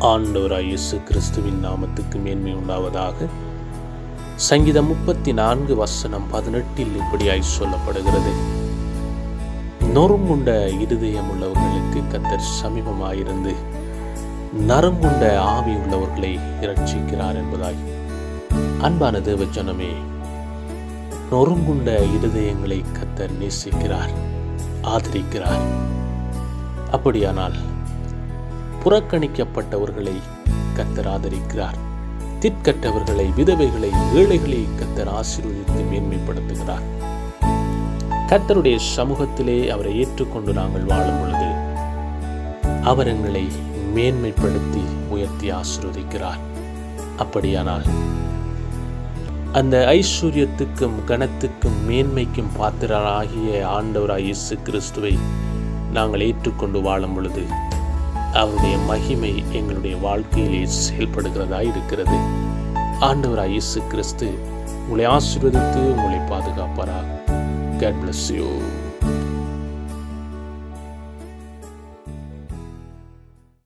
ஆண்டவராய் இயேசு கிறிஸ்துவின் நாமத்துக்கு மேன்மை உண்டாவதாக. சங்கீதம் 34:18 இப்படியாய் சொல்லப்படுகிறது: நொறுங்குண்ட இருதயம் உள்ளவர்களுக்கு கர்த்தர் சமீபமாயிருந்து நறுங்குண்ட ஆவி உள்ளவர்களை இரட்சிக்கிறார் என்பதாய். அன்பான தேவஜனமே, நொறுங்குண்ட இருதயங்களை கர்த்தர் நேசிக்கிறார், ஆதரிக்கிறார். அப்படியானால் புறக்கணிக்கப்பட்டவர்களை கர்த்தர் ஆதரிக்கிறார். திக்கற்றவர்களை, விதவைகளை, ஏழைகளை கர்த்தர் ஆசீர்வதித்து மேன்மைப்படுத்துகிறார். கர்த்தருடைய சமூகத்திலே அவரை ஏற்றுக்கொண்டு நாங்கள் வாழும் பொழுது அவர் எங்களை மேன்மைப்படுத்தி உயர்த்தி ஆசீர்வதிக்கிறார். அப்படியானால் அந்த ஐஸ்வர்யத்துக்கும் கனத்துக்கும் மேன்மைக்கும் பாத்திரராகிய ஆண்டவராய் இயேசு கிறிஸ்துவை நாங்கள் ஏற்றுக்கொண்டு வாழும் பொழுது அவருடைய மகிமை எங்களுடைய வாழ்க்கையிலே செயல்படுகிறதா இருக்கிறது. ஆண்டவராய் இயேசு கிறிஸ்து உங்களை ஆசீர்வதித்து உங்களை பாதுகாப்பாராக. God bless you.